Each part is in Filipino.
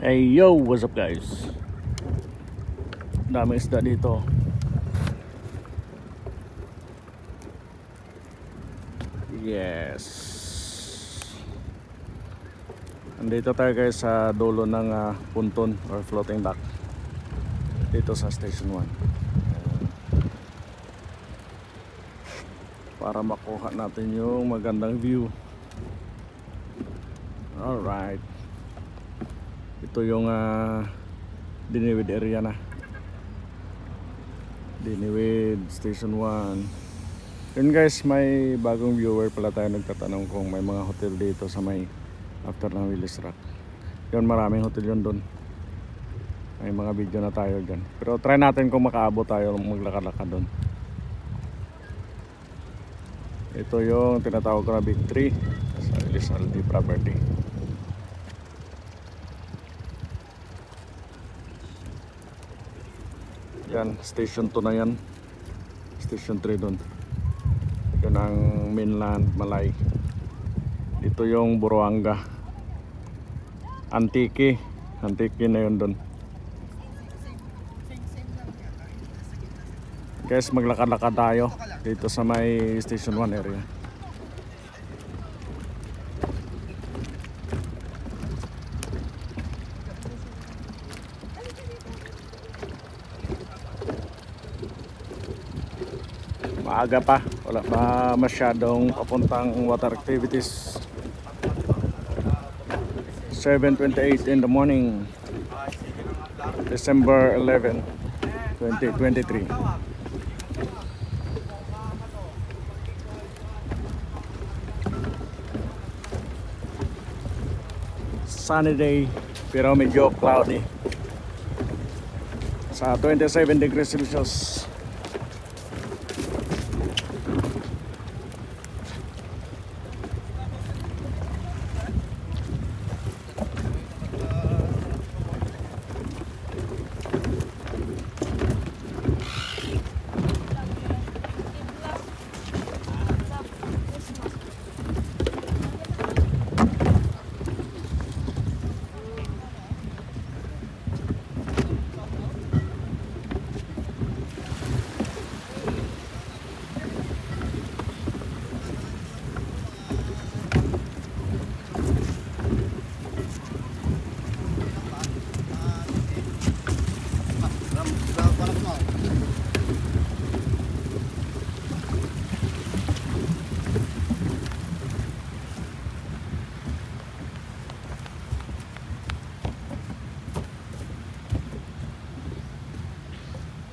Hey yo, what's up guys? Daming isda dito. Yes. Andito tayo guys sa dulo ng ponton or floating dock dito sa Station 1. Para makuha natin yung magandang view. Alright. Ito yung Diniwid area na. Diniwid Station 1. Yun guys, may bagong viewer pala tayo nagtatanong kung may mga hotel dito sa may after ng Willis Rock. Yun, maraming hotel yun doon. May mga video na tayo dyan. Pero try natin kung makaabot tayo maglakad-lakad doon. Ito yung tinatawag ko na Big 3 sa Elizalde property. Yan, station 2 na yan. Station 3 doon. Yan ang mainland Malay. Dito yung Buruanga. Antique na yun doon. Guys, maglakad-lakad tayo dito sa may Station 1 area. Maaga pa, wala pa masyadong papuntang water activities. 7:28 in the morning, December 11, 2023. Sunny day pero medyo cloudy. Sa 27 degrees Celsius.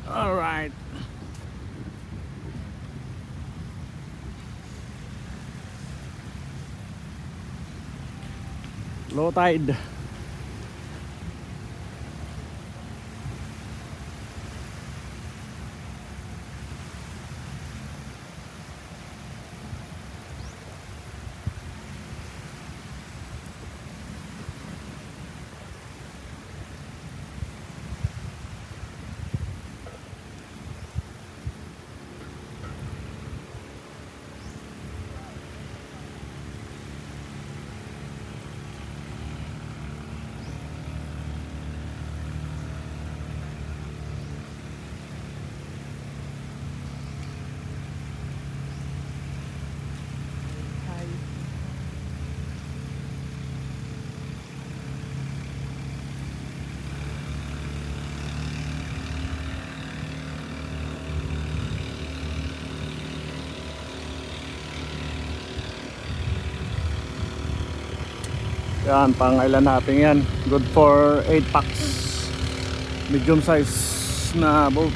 All right. Low tide. Yan, pang ilan natin yan. Good for 8 packs. Medium size na boat.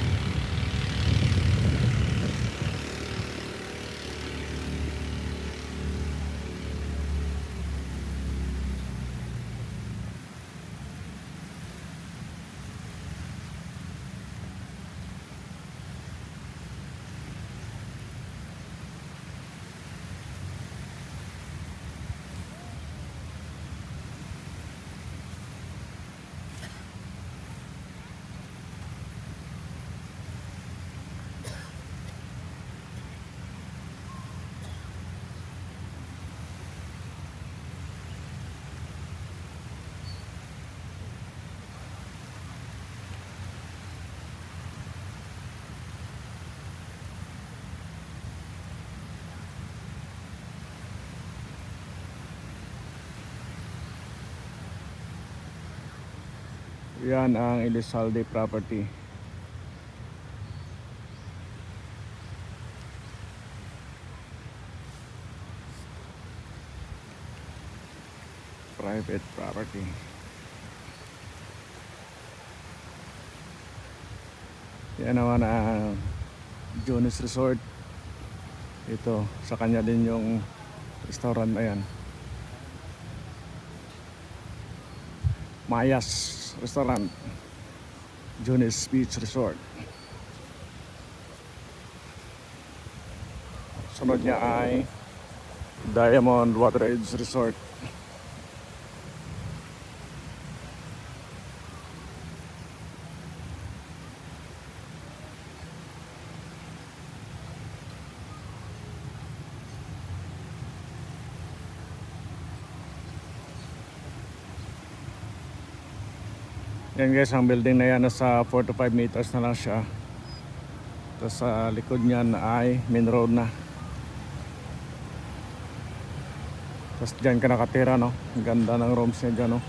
Yan ang Elizalde property. Private property. Yan naman ang Jones Resort. Ito, sa kanya din yung restaurant na yan. Mayas Restaurant, Jones Beach Resort. Sunod niya ay Diamond Water Edge Resort. Yan guys, ang building na yan nasa 4 to 5 meters na lang siya. Tapos sa likod niyan ay main road na. Tapos dyan ka nakatira, no? Ang ganda ng rooms niya dyan, no?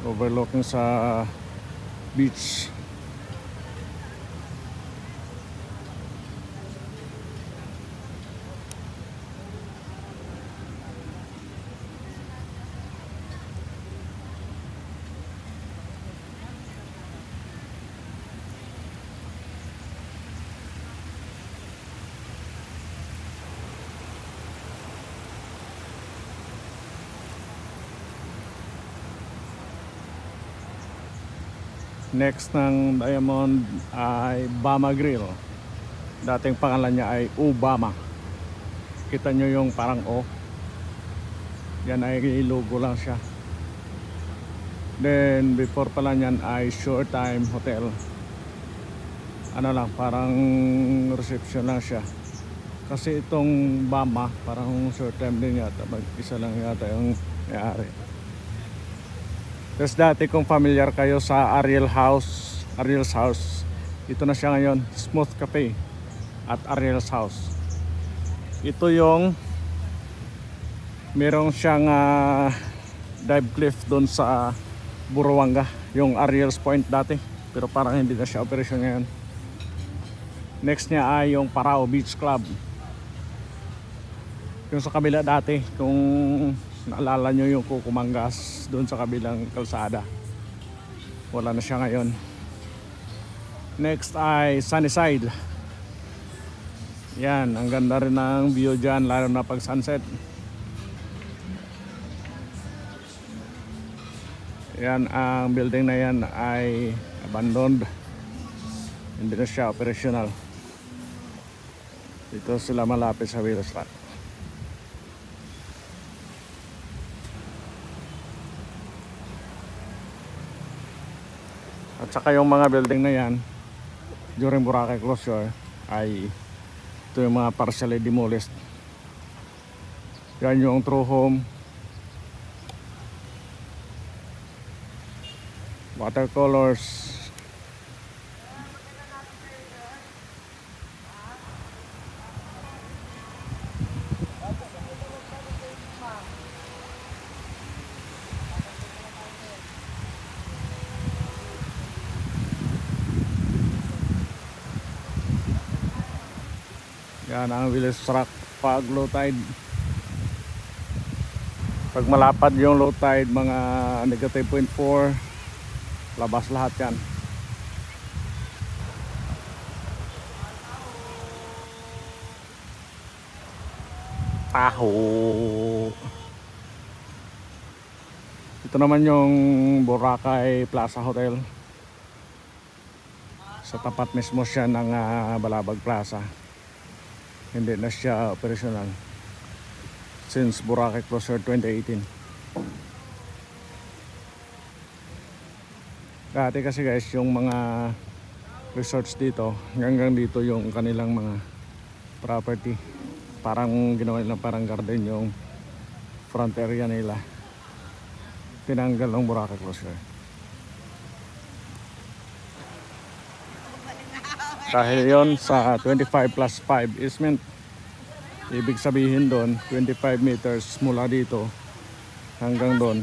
Overlooking sa beach. Next ng Diamond ay Bama Grill. Dating pangalan niya ay Obama. Kita nyo yung parang O. Yan ay logo lang siya. Then before pala niyan ay Showtime Hotel. Ano lang, parang reception lang siya. Kasi itong Bama parang Showtime din yata. Mag-isa lang yata yung may-ari. Tapos dati kung familiar kayo sa Ariel's House, ito na siya ngayon, Smooth Cafe at Ariel's House. Ito yung merong siyang dive cliff doon sa Buruanga, yung Ariel's Point dati, pero parang hindi na siya operation ngayon. Next niya ay yung Parao Beach Club, yung sa kabila dati, kung naalala nyo yung Kukumangas doon sa kabilang kalsada. Wala na siya ngayon. Next ay Sunnyside. Yan, ang ganda rin ng view dyan, lalo na pag sunset. Yan, ang building na yan ay abandoned. Hindi na siya operational. Dito sila malapit sa Willis Rock. At saka yung mga building na yan during Boracay closure ay ito yung mga partially demolished. Yan yung True Home, Watercolors, yan ang Willis Rock pag low tide. Pag malapad yung low tide, mga negative 0.4, labas lahat yan. Taho. Ito naman yung Boracay Plaza Hotel. Sa tapat mismo siya ng Balabag Plaza. Hindi na siya operational since Boracay closure 2018. Dati kasi guys, yung mga resorts dito, hanggang dito yung kanilang mga property. Parang ginawa nila parang garden yung front area nila. Tinanggal ng Boracay closure. Dahil yon sa 25 plus 5 easement. Ibig sabihin doon 25 meters mula dito hanggang doon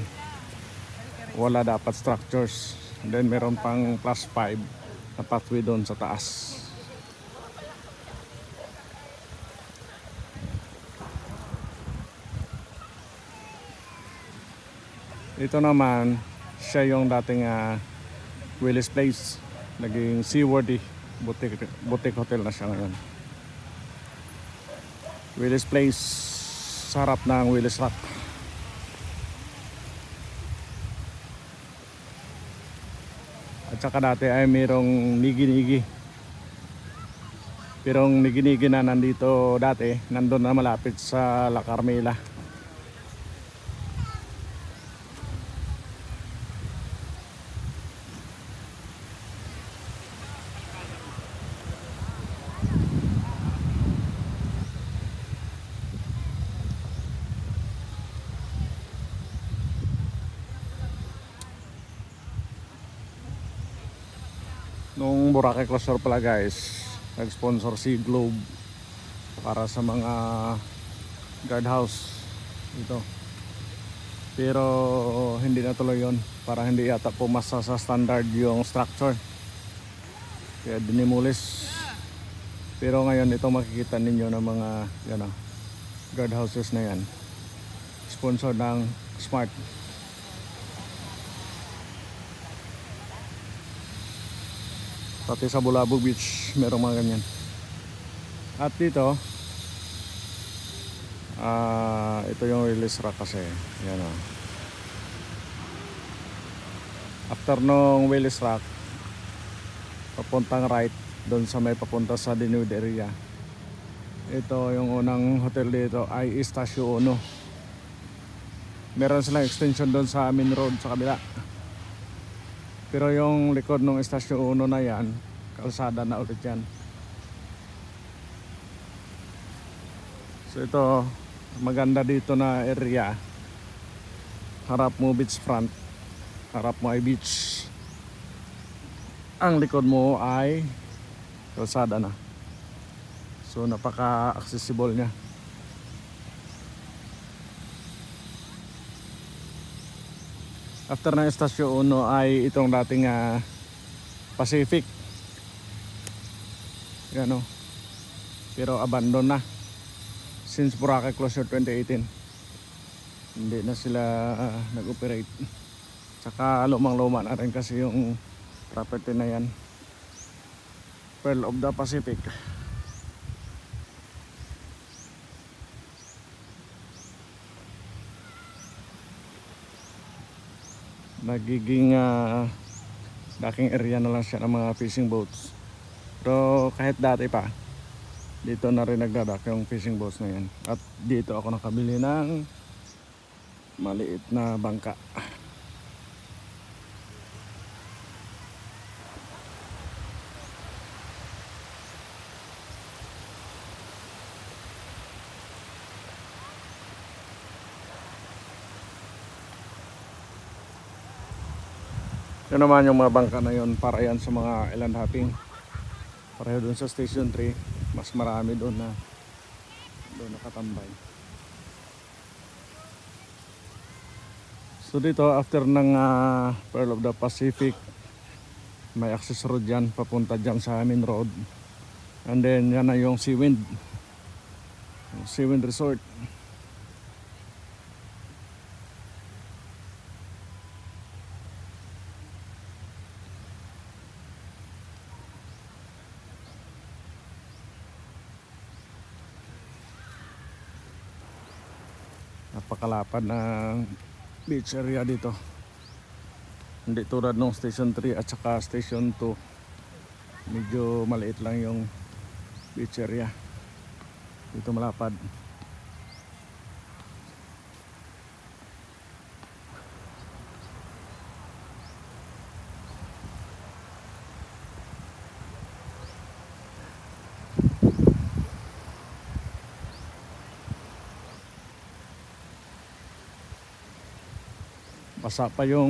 wala dapat structures. And then meron pang +5 na pathway doon sa taas. Ito naman siya yung dating Willis Place, naging Seaworthy boutique hotel na siya ngayon. Willis Place sa harap ng Willis Rock. At saka dati ay mayroong Nigi-Nigi. Pero ang Nigi-Nigi na nandito dati, nandun na malapit sa La Carmela. Nung Boracay closure pala guys, nag-sponsor si Globe para sa mga guardhouse dito. Pero hindi natuloy yun, para hindi yata pumasa sa standard yung structure, kaya dinimulis. Pero ngayon ito makikita ninyo ng mga guardhouses na yan, sponsor ng Smart. Pati sa Bulabog Beach merong mga ganyan. At dito ito yung Willis Rock kasi yan o. After nung Willis Rock, papuntang right doon sa may papunta sa Dinuid area. Ito yung unang hotel dito ay Estacio 1. Meron silang extension doon sa main road sa kabila. Pero yung likod ng Estacio 1 na yan, kalsada na ulit yan. So ito, maganda dito na area. Harap mo beachfront, harap mo ay beach. Ang likod mo ay kalsada na. So napaka-accessible niya. After ng Estacio 1 ay itong dating Pacific. Yan o. Pero abandon na since Boracay closure 2018. Hindi na sila nag-operate. Saka lumang-luma na rin kasi yung property na yan. Pearl of the Pacific. Nagiging daking area na lang siya ng mga fishing boats. Pero kahit dati pa, dito na rin nagdadak yung fishing boats na yan. At dito ako nakabili ng maliit na bangka. Yun naman yung mga bangka na yun, para yan sa mga island hopping. Pareho dun sa Station 3, mas marami doon na nakatambay. So dito after ng Pearl of the Pacific, may access road dyan papunta dyan sa main road. And then yan na yung Seawind Resort. Napakalapad ng beach area dito. Hindi tulad ng Station 3 at saka Station 2. Medyo maliit lang yung beach area. Dito malapad. Basa pa yung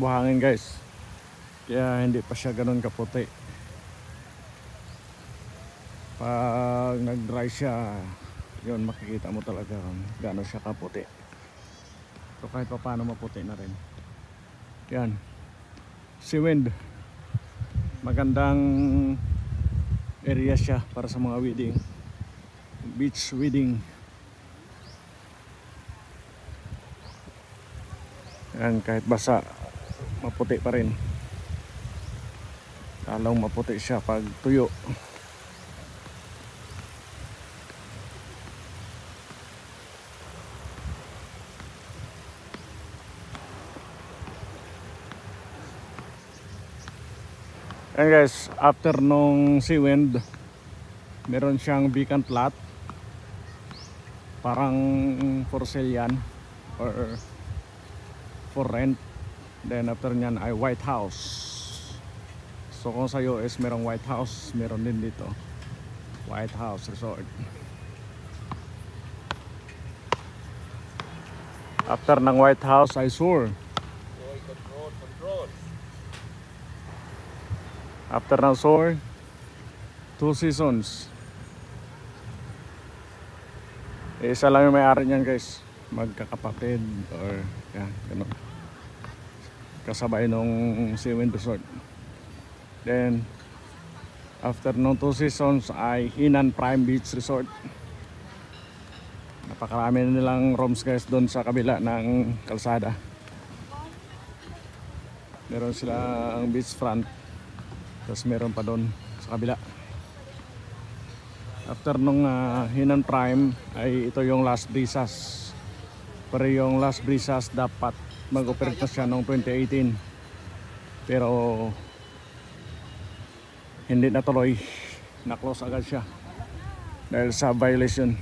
buhangin guys, kaya hindi pa siya ganun kaputi. Pag nag dry siya, yun makikita mo talaga gano'n siya kaputi. So kahit pa paano maputi na rin. Yan, Seawind. Magandang area siya para sa mga wedding, beach wedding. Yan, kahit basa, maputi pa rin. Lalong maputi siya pag tuyo. And guys, after nung Seawind, meron siyang vacant lot. Parang for sale yan or for rent. Then after nyan ay White House. So kung sa US merong White House, meron din dito White House Resort. After ng White House ay Sur. After ng Sur, Two Seasons. Isa lang yung may-ari niyan guys, magkakapatid or yan, ganun. Kasabay nung Seawind Resort. Then after nung Two Seasons ay Hinan Prime Beach Resort. Napakarami nilang rooms guys doon sa kabila ng kalsada. Meron silang beachfront, tapos meron pa doon sa kabila. After nung Hinan Prime ay ito yung Las Brisas. Pero yung Las Brisas dapat mag-operate na siya noong 2018. Pero hindi natuloy. Na-close agad siya dahil sa violation.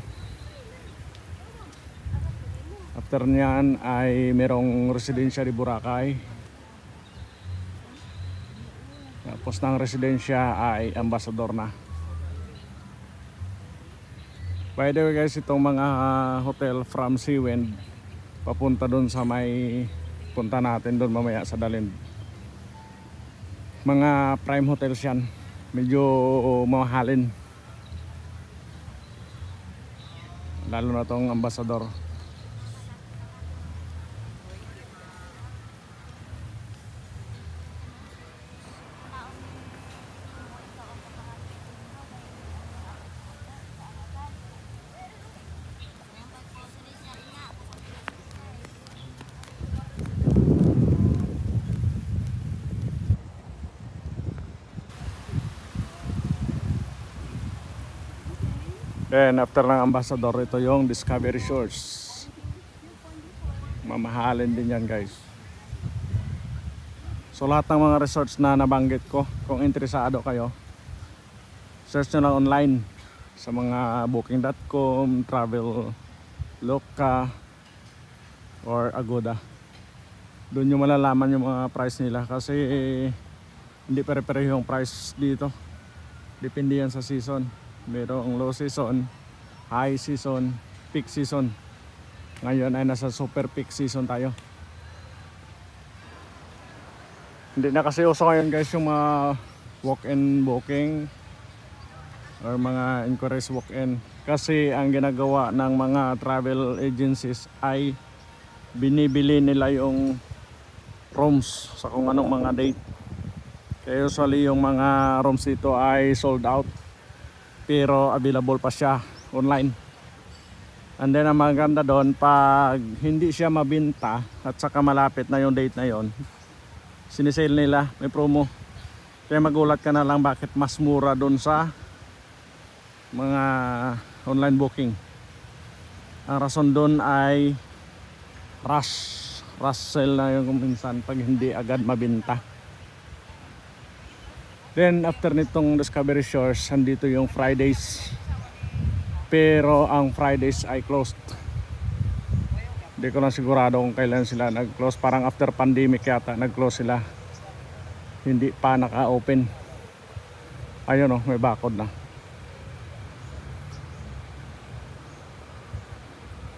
After niyan ay merong residensya di Boracay. Tapos ng residensya ay Ambassador na. By the way guys, itong mga hotel from Seawind papunta doon sa may punta natin doon mamaya sa Dalind. Mga prime hotels yan. Medyo mamahalin. Lalo na tong Ambassador. Then after ng Ambassador, ito yung Discovery Shores. Mamahalin din yan guys. So lahat ng mga resorts na nabanggit ko, kung interesado kayo, search nyo lang online sa mga booking.com, Traveloka or Agoda. Doon nyo malalaman yung mga price nila kasi hindi pare-pareho yung price dito. Depende yan sa season. Merong low season, high season, peak season. Ngayon ay nasa super peak season tayo. Hindi na kasi uso ngayon guys yung mga walk-in booking or mga inquiries walk-in. Kasi ang ginagawa ng mga travel agencies ay binibili nila yung rooms sa kung anong mga date. Kaya usually yung mga rooms dito ay sold out. Pero available pa siya online. And then ang maganda doon, pag hindi siya mabinta at saka malapit na yung date na yon, sinisale nila, may promo. Kaya magulat ka na lang bakit mas mura doon sa mga online booking. Ang rason doon ay rush sale na yung minsan pag hindi agad mabinta. Then after nitong Discovery Shores, andito yung Fridays. Pero ang Fridays ay closed. Hindi ko na sigurado kung kailan sila nag-close. Parang after pandemic yata nag-close sila. Hindi pa naka-open. Ayun oh, may bakod na.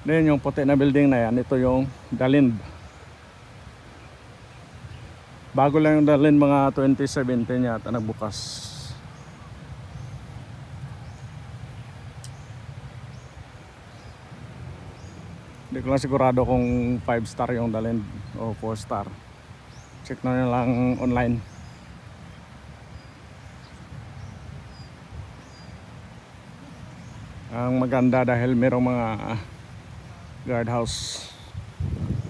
Then yung puti na building na yan, ito yung Dalind. Bago lang yung Dalind, mga 2017 yata nagbukas. Hindi ko lang sigurado kung 5 star yung Dalind o 4 star. check na lang online. Ang maganda dahil merong mga guardhouse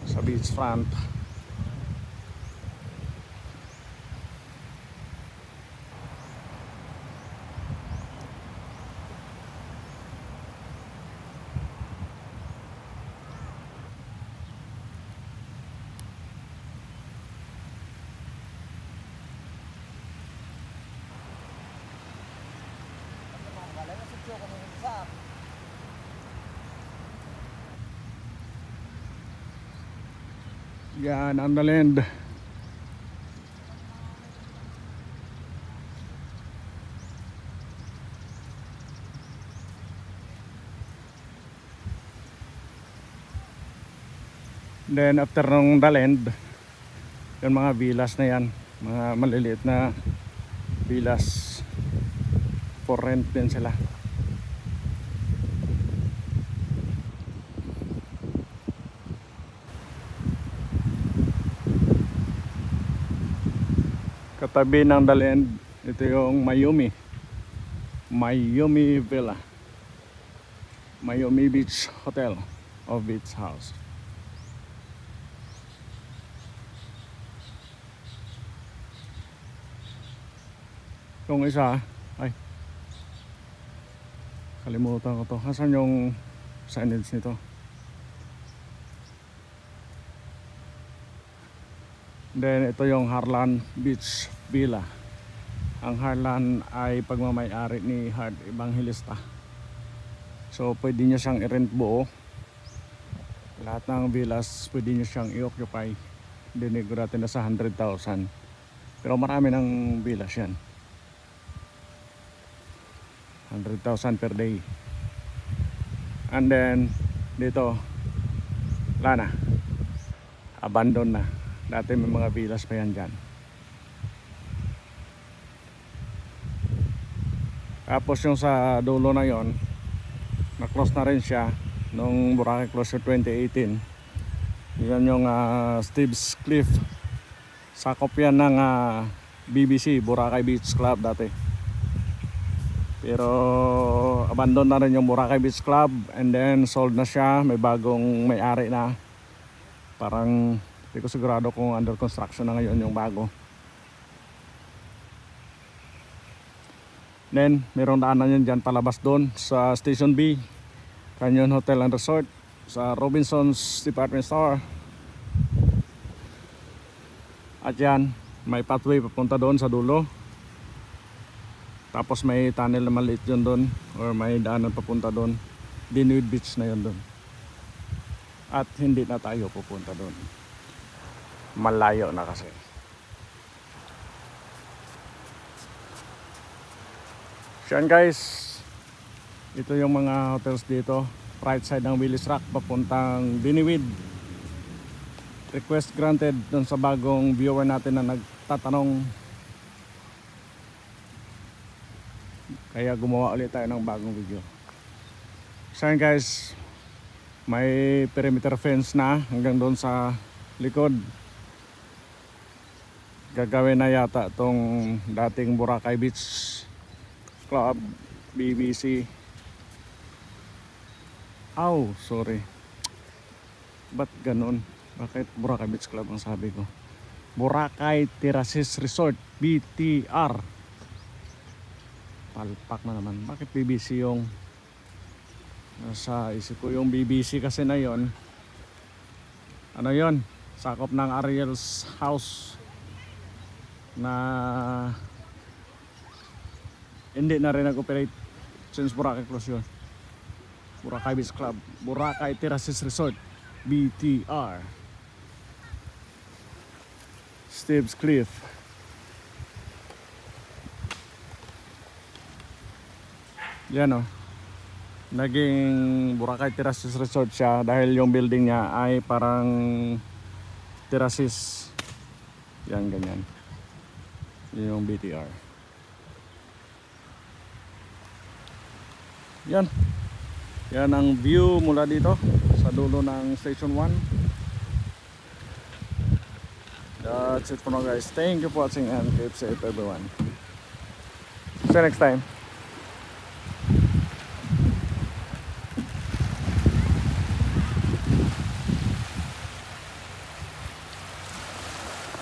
sa beach front. Yan ang the land. Then after nung the land, yung mga villas na yan, mga maliliit na villas, for rent din sila. Katabi ng the land, ito yung Mayumi Villa, Mayumi Beach Hotel o Beach House. Yung isa, ay kalimutan ko to. Hasan yung signage nito? Then ito yung Harlan Beach Villa. Ang Harlan ay pagmamay-ari ni Hart Evangelista. So pwede nyo siyang i-rent buo. Lahat ng villas pwede nyo siyang i-occupy. Dinig natin na sa 100,000. Pero marami ng villas yan. 100,000 per day. And then dito wala na, abandon na. Dati may mga villas pa yan dyan. Tapos yung sa dulo na yon, na-close na rin siya nung Boracay closure 2018. Yan yung Steve's Cliff. Sakop yan ng BBC, Boracay Beach Club dati. Pero abandon na rin yung Boracay Beach Club, and then sold na siya, may bagong may-ari na. Parang hindi ko sigurado kung under construction na ngayon yung bago. Then mayroong daanan yun dyan palabas doon sa Station B, Canyon Hotel and Resort, sa Robinson's Department Store. At yan, may pathway papunta doon sa dulo. Tapos may tunnel na maliit yun doon, or may daanan papunta doon. Dinuid Beach na yun doon. At hindi na tayo pupunta doon. Malayo na kasi. Yan guys, ito yung mga hotels dito. Right side ng Willis Rock papuntang Dinuid. Request granted doon sa bagong viewer natin na nagtatanong. Kaya gumawa ulit tayo ng bagong video. So yan guys, may perimeter fence na hanggang doon sa likod. Gagawin na yata itong dating Boracay Beach Club, BBC. Sorry. Ba't ganun? Bakit Boracay Beach Club ang sabi ko? Boracay Terraces Resort, BTR. Palpak na naman. Bakit BBC yung nasa isip ko? Yung BBC kasi na yon, ano yon, sakop ng Ariel's house na hindi na rin nag-operate since Boracay close yun. Boracay Beach Club, Boracay Terraces Resort, BTR. Steve's Cliff. Yan o, naging Boracay Terraces Resort siya dahil yung building niya ay parang terraces. Yan, ganyan. Yan yung BTR. Yan. Yan ang view mula dito sa dulo ng Station 1. That's it for now guys. Thank you for watching and keep safe everyone. See you next time.